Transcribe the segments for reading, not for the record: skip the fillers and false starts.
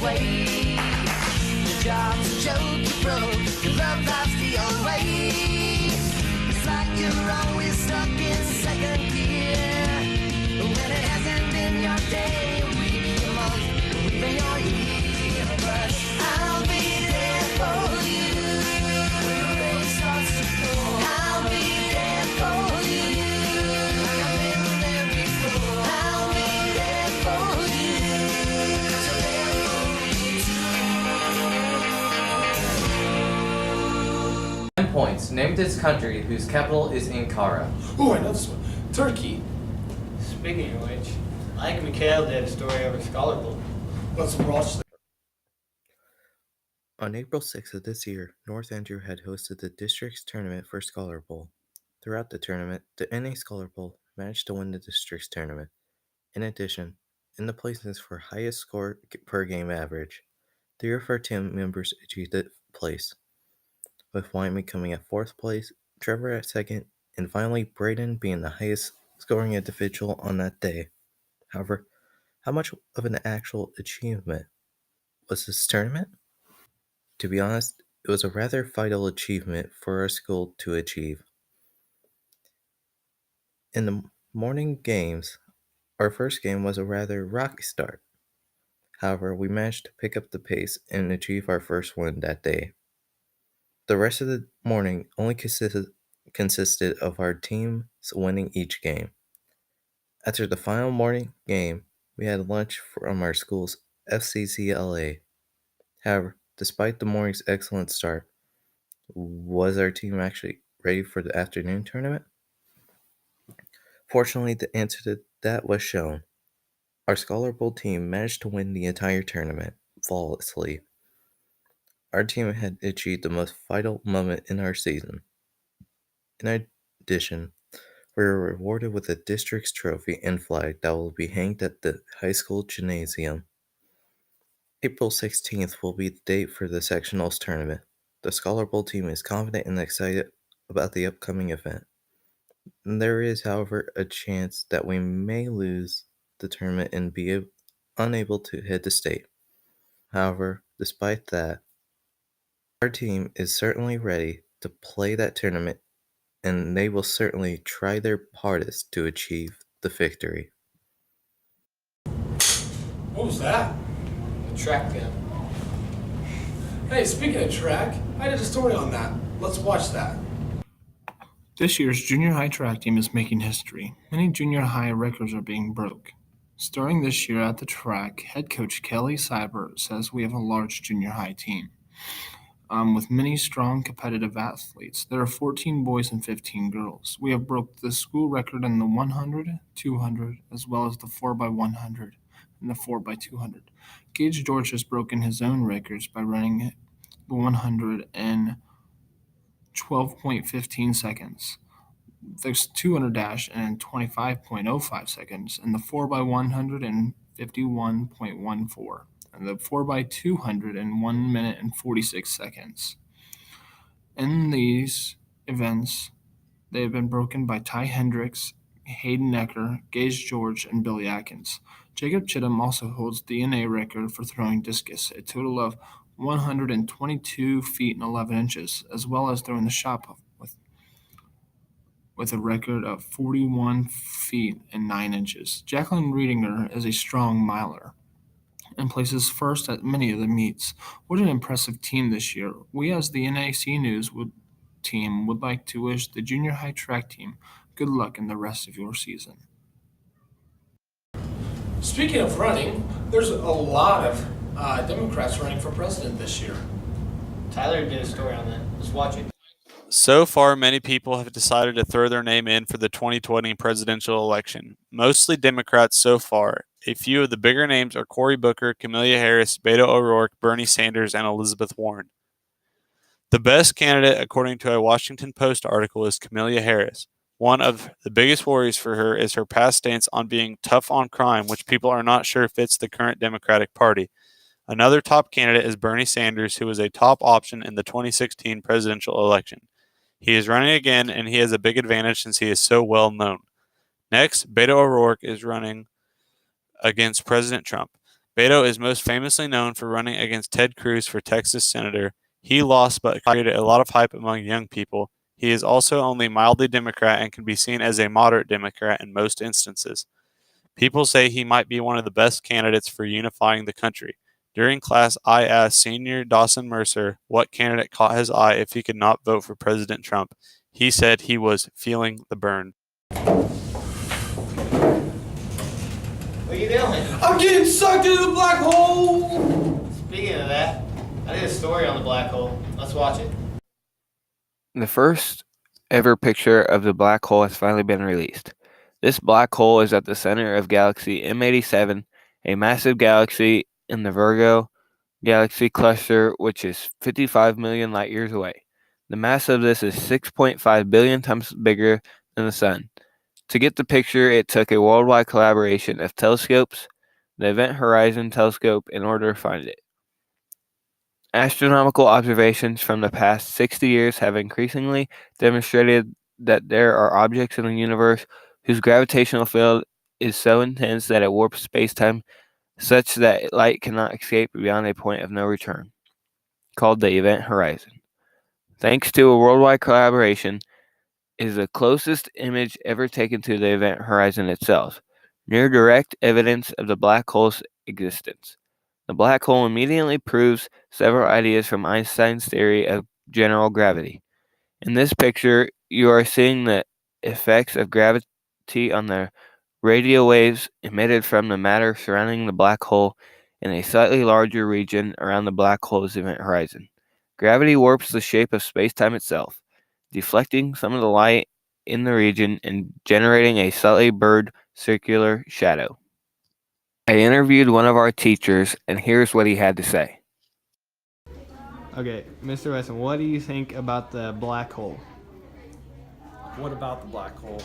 away. Your job's a joke, you broke, your love life's the old way. It's like you're always stuck in second gear, when it hasn't been your day, a week, a month, or even your year. But I'll be there for you when the rain starts to pour. I'll be there for you like I've been there before. I'll be there for you, 'cause you're there for me too. 10 points. Name this country whose capital is Ankara. Oh, I know this one. Turkey. Speaking of which, Ike Mikhail did a story over Scholar Bowl. Let's watch that. On April 6th of this year, North Andrew had hosted the district's tournament for Scholar Bowl. Throughout the tournament, the NA Scholar Bowl managed to win the district's tournament. In addition, in the placings for highest score per game average, 3 of our team members achieved that place, with Wyoming coming at 4th place, Trevor at 2nd, and finally Braden being the highest scoring individual on that day. However, how much of an actual achievement was this tournament? To be honest, it was a rather vital achievement for our school to achieve. In the morning games, our first game was a rather rocky start. However, we managed to pick up the pace and achieve our first win that day. The rest of the morning only consisted of our teams winning each game. After the final morning game, we had lunch from our school's FCCLA. However, despite the morning's excellent start, was our team actually ready for the afternoon tournament? Fortunately, the answer to that was shown. Our Scholar Bowl team managed to win the entire tournament flawlessly. Our team had achieved the most vital moment in our season. In addition, we were rewarded with a district's trophy and flag that will be hanged at the high school gymnasium. April 16th will be the date for the sectionals tournament. The Scholar Bowl team is confident and excited about the upcoming event. There is, however, a chance that we may lose the tournament and be unable to hit the state. However, despite that, our team is certainly ready to play that tournament, and they will certainly try their hardest to achieve the victory. What was that? The track gun. Hey, speaking of track, I did a story on that. Let's watch that. This year's junior high track team is making history. Many junior high records are being broke. Starting this year at the track, head coach Kelly Seibert says we have a large junior high team with many strong competitive athletes. There are 14 boys and 15 girls. We have broke the school record in the 100, 200, as well as the 4x100 and the 4x200. Gage George has broken his own records by running the 100 in 12.15 seconds. There's 200 dash in 25.05 seconds, and the 4x100 in 51.14, and the 4x200 in 1 minute and 46 seconds. In these events, they have been broken by Ty Hendricks, Hayden Necker, Gage George, and Billy Atkins. Jacob Chittum also holds the NA record for throwing discus, a total of 122 feet and 11 inches, as well as throwing the shot put with a record of 41 feet and 9 inches. Jacqueline Reedinger is a strong miler and places first at many of the meets. What an impressive team this year. We, as the NAC News team, would like to wish the junior high track team good luck in the rest of your season. Speaking of running, there's a lot of Democrats running for president this year. Tyler did a story on that. Let's watch it. So far, many people have decided to throw their name in for the 2020 presidential election. Mostly Democrats so far. A few of the bigger names are Cory Booker, Camelia Harris, Beto O'Rourke, Bernie Sanders, and Elizabeth Warren. The best candidate, according to a Washington Post article, is Camelia Harris. One of the biggest worries for her is her past stance on being tough on crime, which people are not sure fits the current Democratic Party. Another top candidate is Bernie Sanders, who was a top option in the 2016 presidential election. He is running again, and he has a big advantage since he is so well known. Next, Beto O'Rourke is running against President Trump. Beto is most famously known for running against Ted Cruz for Texas Senator. He lost but created a lot of hype among young people. He is also only mildly Democrat and can be seen as a moderate Democrat in most instances. People say he might be one of the best candidates for unifying the country. During class, I asked Senior Dawson Mercer what candidate caught his eye if he could not vote for President Trump. He said he was feeling the burn. What are you doing? I'm getting sucked into the black hole! Speaking of that, I did a story on the black hole. Let's watch it. The first ever picture of the black hole has finally been released. This black hole is at the center of galaxy M87, a massive galaxy in the Virgo galaxy cluster, which is 55 million light years away. The mass of this is 6.5 billion times bigger than the Sun. To get the picture, it took a worldwide collaboration of telescopes, the Event Horizon Telescope, in order to find it. Astronomical observations from the past 60 years have increasingly demonstrated that there are objects in the universe whose gravitational field is so intense that it warps space-time such that light cannot escape beyond a point of no return, called the Event Horizon. Thanks to a worldwide collaboration, is the closest image ever taken to the Event Horizon itself, near direct evidence of the black hole's existence. The black hole immediately proves several ideas from Einstein's theory of general gravity. In this picture, you are seeing the effects of gravity on the radio waves emitted from the matter surrounding the black hole in a slightly larger region around the black hole's event horizon. Gravity warps the shape of space-time itself, deflecting some of the light in the region and generating a slightly blurred circular shadow. I interviewed one of our teachers, and here's what he had to say. Okay, Mr. Wesson, what do you think about the black hole? What about the black hole?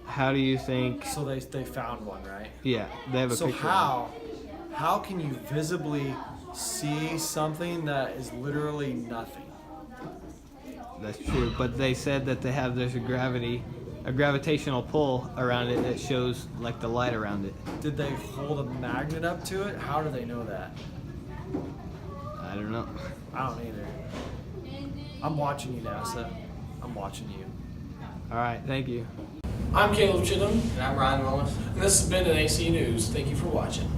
How do you think? So they found one, right? Yeah, they have a So picture. how can you visibly see something that is literally nothing? That's true, but they said that there's a gravitational pull around it that shows like the light around it. Did they hold a magnet up to it? How do they know that? I don't know. I don't either. I'm watching you, NASA. I'm watching you. All right, thank you. I'm Caleb Chittum, And I'm Ryan Willis. and this has been NAC News. Thank you for watching.